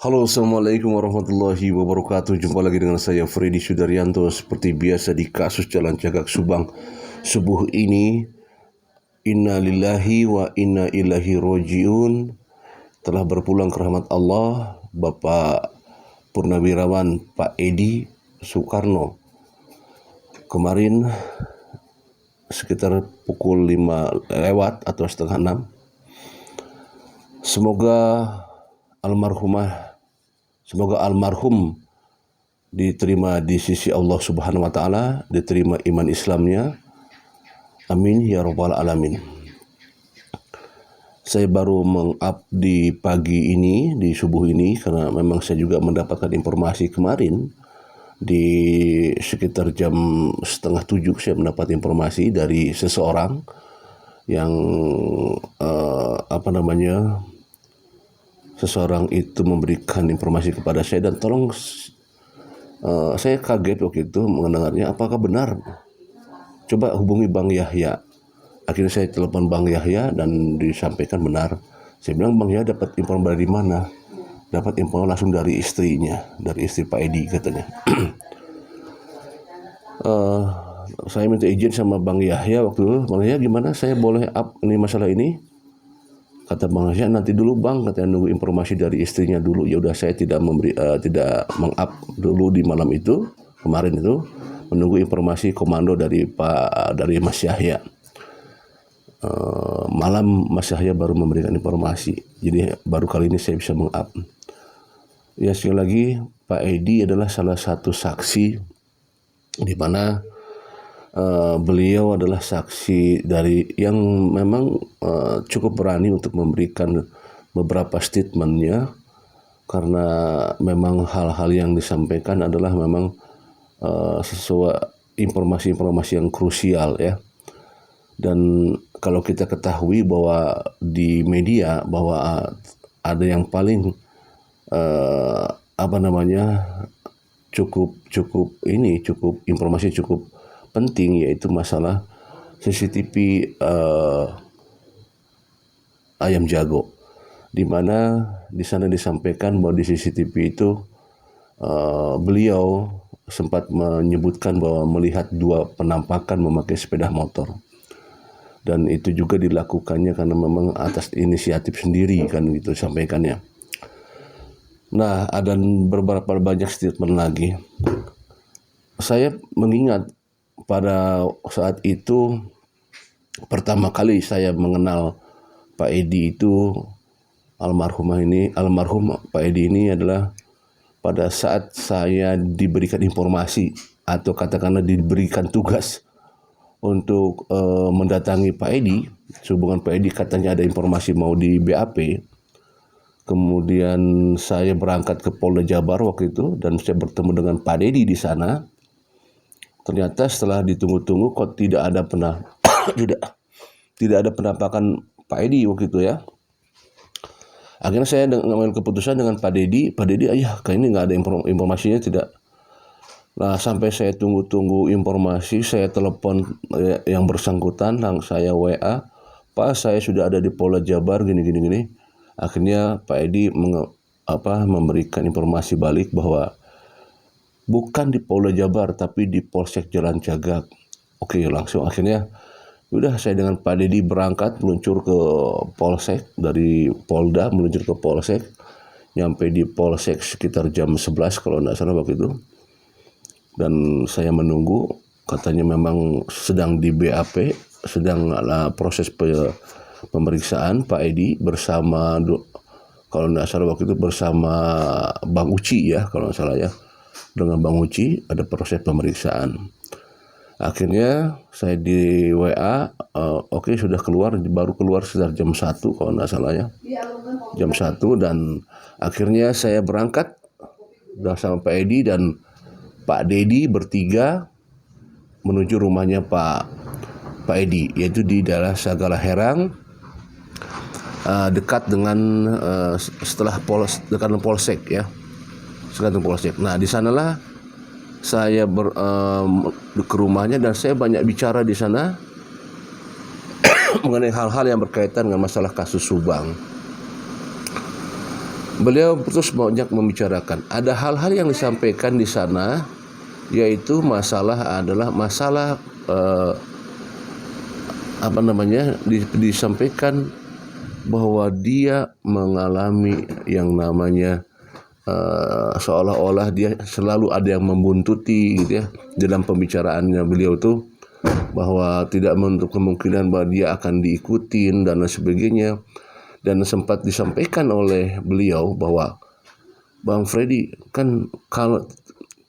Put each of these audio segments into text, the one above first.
Halo, Assalamualaikum warahmatullahi wabarakatuh. Jumpa lagi dengan saya Freddy Sudaryanto. Seperti biasa di kasus Jalan Cagak Subang subuh ini, inna lillahi wa inna ilaihi rojiun. Telah berpulang ke rahmat Allah Bapak Purnawirawan Pak Edi Soekarno. Kemarin sekitar pukul 5 lewat atau setengah 6. Semoga almarhum diterima di sisi Allah Subhanahu wa taala, diterima iman Islamnya. Amin ya rabbal alamin. Saya baru meng-up di pagi ini, di subuh ini, karena memang saya juga mendapatkan informasi kemarin di sekitar jam 6:30 saya mendapat informasi dari seseorang yang seseorang itu memberikan informasi kepada saya, dan saya kaget waktu itu mendengarnya. Apakah benar? Coba hubungi Bang Yahya. Akhirnya saya telepon Bang Yahya dan disampaikan benar. Saya bilang, Bang Yahya dapat informasi dari mana? Dapat info langsung dari istrinya, dari istri Pak Edi katanya. Saya minta izin sama Bang Yahya waktu itu. Bang Yahya, gimana saya boleh up ini masalah ini? Kata Bang Yahya, nanti dulu Bang, katanya nunggu informasi dari istrinya dulu. Ya udah, saya tidak meng-up dulu di malam itu, kemarin itu, menunggu informasi komando dari Mas Yahya. Malam Mas Yahya baru memberikan informasi. Jadi baru kali ini saya bisa meng-up. Ya, sekali lagi, Pak Edi adalah salah satu saksi di mana beliau adalah saksi dari yang memang cukup berani untuk memberikan beberapa statementnya, karena memang hal-hal yang disampaikan adalah memang sesuai informasi-informasi yang krusial ya. Dan kalau kita ketahui bahwa di media bahwa ada yang paling cukup informasi cukup penting, yaitu masalah CCTV ayam jago, di mana di sana disampaikan bahwa di CCTV itu beliau sempat menyebutkan bahwa melihat dua penampakan memakai sepeda motor, dan itu juga dilakukannya karena memang atas inisiatif sendiri kan, gitu sampaikannya. Nah, ada beberapa banyak statement lagi. Saya mengingat pada saat itu pertama kali saya mengenal Pak Edi itu, almarhum Pak Edi ini adalah pada saat saya diberikan informasi atau katakanlah diberikan tugas untuk mendatangi Pak Edi. Sehubungan Pak Edi katanya ada informasi mau di BAP. Kemudian saya berangkat ke Polda Jabar waktu itu dan saya bertemu dengan Pak Edi di sana. Ternyata setelah ditunggu-tunggu kok tidak ada tidak ada penampakan Pak Edi waktu itu ya. Akhirnya saya mengambil keputusan dengan Pak Edi, ayah kayak ini nggak ada informasinya, tidak. Nah, sampai saya tunggu-tunggu informasi, saya telepon yang bersangkutan, saya WA, Pak, saya sudah ada di Polda Jabar gini. Akhirnya Pak Edi memberikan informasi balik bahwa bukan di Polda Jabar tapi di Polsek Jalan Cagak. Oke, langsung akhirnya udah saya dengan Pak Edi berangkat meluncur ke Polsek, dari Polda meluncur ke Polsek, nyampe di Polsek sekitar jam 11 kalau tidak salah waktu itu. Dan saya menunggu, katanya memang sedang di BAP, sedang proses pemeriksaan Pak Edi bersama, kalau tidak salah waktu itu bersama Bang Uci ya, kalau tidak salah ya, dengan Bang Uci ada proses pemeriksaan. Akhirnya saya di WA, oke, sudah keluar, baru keluar sekitar jam 1 kalau tidak salah ya, jam 1, dan akhirnya saya berangkat bersama Pak Edi dan Pak Dedi bertiga menuju rumahnya Pak Edi, yaitu di daerah Sagala Herang, dekat dengan dekat dengan Polsek ya, dekat dengan Polsek. Nah, di sanalah saya ke rumahnya dan saya banyak bicara di sana mengenai hal-hal yang berkaitan dengan masalah kasus Subang. beliau terus banyak membicarakan. Ada hal-hal yang disampaikan di sana, yaitu masalah disampaikan bahwa dia mengalami yang namanya seolah-olah dia selalu ada yang membuntuti gitu ya dalam pembicaraannya beliau tuh, bahwa tidak menutup kemungkinan bahwa dia akan diikutin dan lain sebagainya. Dan sempat disampaikan oleh beliau bahwa Bang Freddy, kan kalau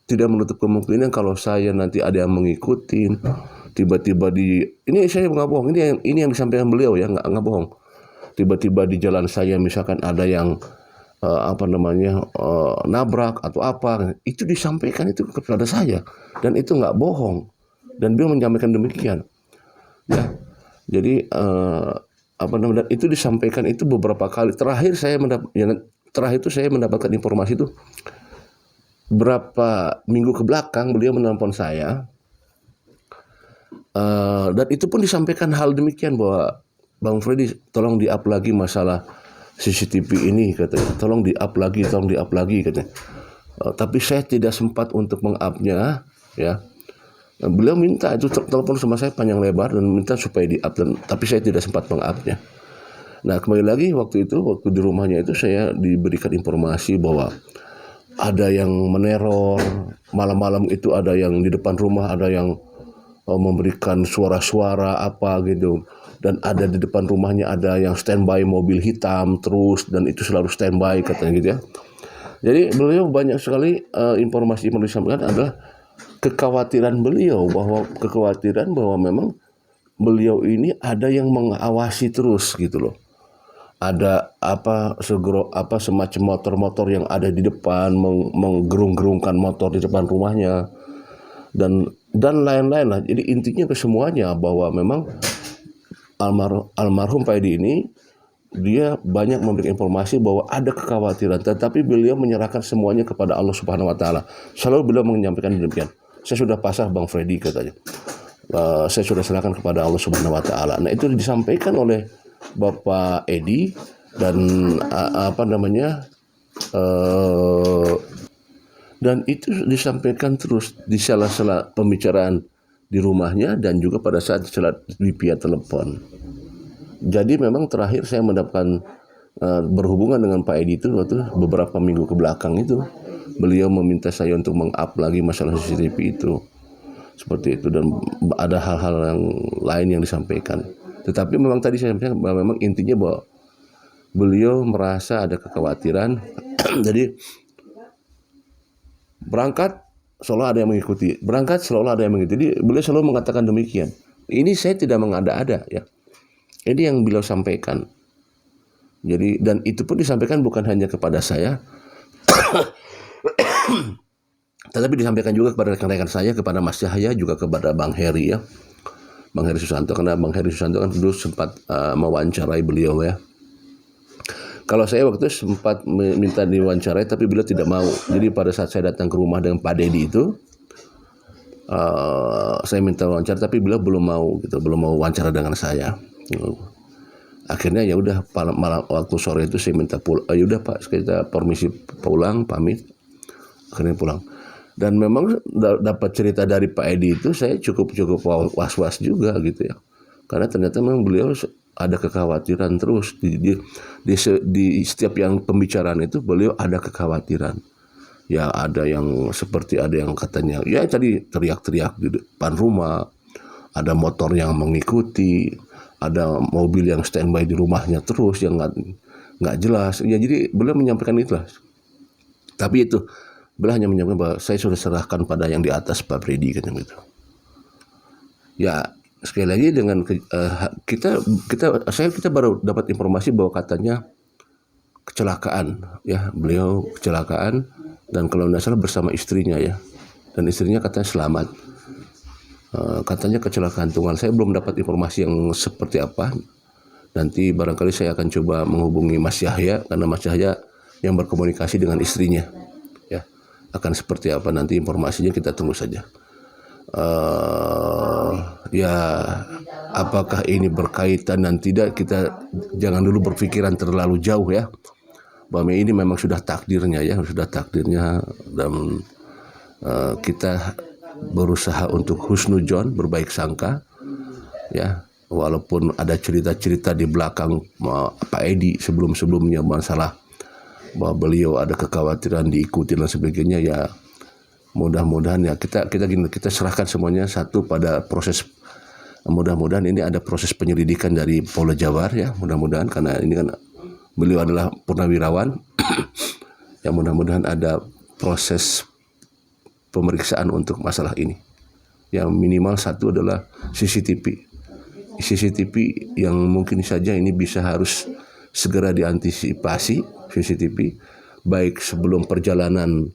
tidak menutup kemungkinan kalau saya nanti ada yang mengikutin, tiba-tiba ini saya nggak bohong, ini yang disampaikan beliau ya, nggak bohong. Tiba-tiba di jalan saya misalkan ada yang nabrak atau apa, itu disampaikan itu kepada saya, dan itu nggak bohong, dan beliau menyampaikan demikian ya. Jadi itu disampaikan itu beberapa kali. Terakhir itu saya mendapatkan informasi itu berapa minggu ke belakang, beliau menelpon saya, dan itu pun disampaikan hal demikian, bahwa Bang Freddy, tolong di-up lagi masalah CCTV ini katanya, tolong di-up lagi katanya. Tapi saya tidak sempat untuk meng-up-nya ya. Beliau minta itu telepon sama saya panjang lebar dan minta supaya di-up, tapi saya tidak sempat meng-up-nya. Nah, kembali lagi waktu di rumahnya itu saya diberikan informasi bahwa ada yang meneror, malam-malam itu ada yang di depan rumah, ada yang memberikan suara-suara apa gitu, dan ada di depan rumahnya ada yang standby mobil hitam terus, dan itu selalu standby katanya gitu ya. Jadi beliau banyak sekali informasi yang disampaikan adalah kekhawatiran beliau, bahwa memang beliau ini ada yang mengawasi terus gitu loh. Ada semacam motor-motor yang ada di depan menggerung-gerungkan motor di depan rumahnya dan lain-lain lah. Jadi intinya ke semuanya bahwa memang almarhum Pak Edi ini dia banyak memberikan informasi bahwa ada kekhawatiran, tetapi beliau menyerahkan semuanya kepada Allah Subhanahu wa taala. Selalu beliau menyampaikan demikian. Saya sudah pasrah Bang Freddy katanya. Saya sudah serahkan kepada Allah Subhanahu wa taala. Nah, itu disampaikan oleh Bapak Edi dan dan itu disampaikan terus di sela-sela pembicaraan di rumahnya dan juga pada saat di via telepon. Jadi memang terakhir saya mendapatkan berhubungan dengan Pak Edi itu waktu beberapa minggu ke belakang itu, beliau meminta saya untuk meng-up lagi masalah CCTV itu. Seperti itu, dan ada hal-hal yang lain yang disampaikan. Tetapi memang tadi saya sampaikan bahwa memang intinya bahwa beliau merasa ada kekhawatiran. Jadi berangkat selalu ada yang mengikuti. Jadi beliau selalu mengatakan demikian. Ini saya tidak mengada-ada ya. Ini yang beliau sampaikan. Jadi, dan itu pun disampaikan bukan hanya kepada saya, tetapi disampaikan juga kepada rekan-rekan saya, kepada Mas Yahya, juga kepada Bang Heri ya. Bang Heri Susanto, karena Bang Heri Susanto kan dulu sempat mewawancarai beliau ya. Kalau saya waktu itu sempat minta diwawancarai, tapi beliau tidak mau. Jadi pada saat saya datang ke rumah dengan Pak Dedi itu, saya minta wawancara, tapi beliau belum mau wawancara dengan saya. Akhirnya ya udah malam waktu sore itu saya minta pulang. Ya udah Pak, kita permisi pulang, pamit. Akhirnya pulang. Dan memang dapat cerita dari Pak Edi itu saya cukup was-was juga gitu ya. Karena ternyata memang beliau ada kekhawatiran terus di setiap yang pembicaraan itu beliau ada kekhawatiran. Ya ada yang seperti ada yang katanya ya tadi teriak-teriak di depan rumah, ada motor yang mengikuti, ada mobil yang standby di rumahnya terus yang nggak jelas. Ya jadi beliau menyampaikan itulah. Tapi itu beliau hanya menyampaikan bahwa saya sudah serahkan pada yang di atas Pak Freddy kan gitu. Ya sekali lagi dengan kita baru dapat informasi bahwa katanya kecelakaan ya, beliau kecelakaan dan kalau tidak salah bersama istrinya ya, dan istrinya katanya selamat. Katanya kecelakaan tunggal. Saya belum dapat informasi yang seperti apa. Nanti barangkali saya akan coba menghubungi Mas Yahya, karena Mas Yahya yang berkomunikasi dengan istrinya ya. Akan seperti apa nanti informasinya kita tunggu saja. Ya apakah ini berkaitan dan tidak, kita jangan dulu berpikiran terlalu jauh ya. bahwa ini memang sudah takdirnya ya, dan kita berusaha untuk husnudzon, berbaik sangka ya, walaupun ada cerita-cerita di belakang Pak Edi sebelumnya masalah bahwa beliau ada kekhawatiran diikuti dan sebagainya, ya mudah-mudahan ya kita serahkan semuanya satu pada proses. Mudah-mudahan ini ada proses penyelidikan dari Polda Jabar ya, mudah-mudahan, karena ini kan beliau adalah purnawirawan. Ya mudah-mudahan ada proses pemeriksaan untuk masalah ini. Yang minimal satu adalah CCTV yang mungkin saja ini harus segera diantisipasi. CCTV baik sebelum perjalanan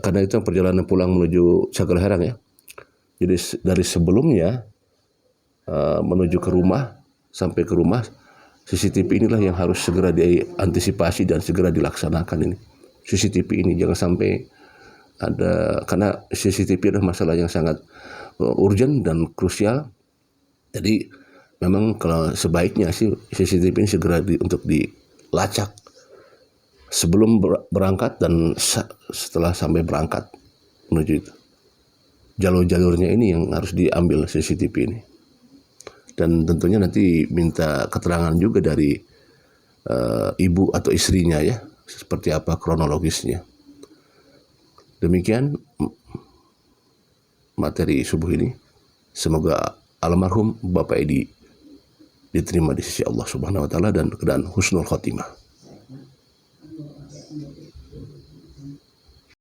karena itu perjalanan pulang menuju Sagarherang ya. Jadi dari sebelumnya menuju ke rumah, sampai ke rumah, CCTV inilah yang harus segera diantisipasi dan segera dilaksanakan ini. CCTV ini jangan sampai ada, karena CCTV adalah masalah yang sangat urgent dan krusial. Jadi memang kalau sebaiknya sih CCTV ini segera untuk dilacak sebelum berangkat dan setelah sampai berangkat menuju itu. Jalur-jalurnya ini yang harus diambil CCTV ini. Dan tentunya nanti minta keterangan juga dari ibu atau istrinya ya, seperti apa kronologisnya. Demikian materi subuh ini. Semoga almarhum Bapak Edi diterima di sisi Allah Subhanahu wa taala dan husnul khotimah.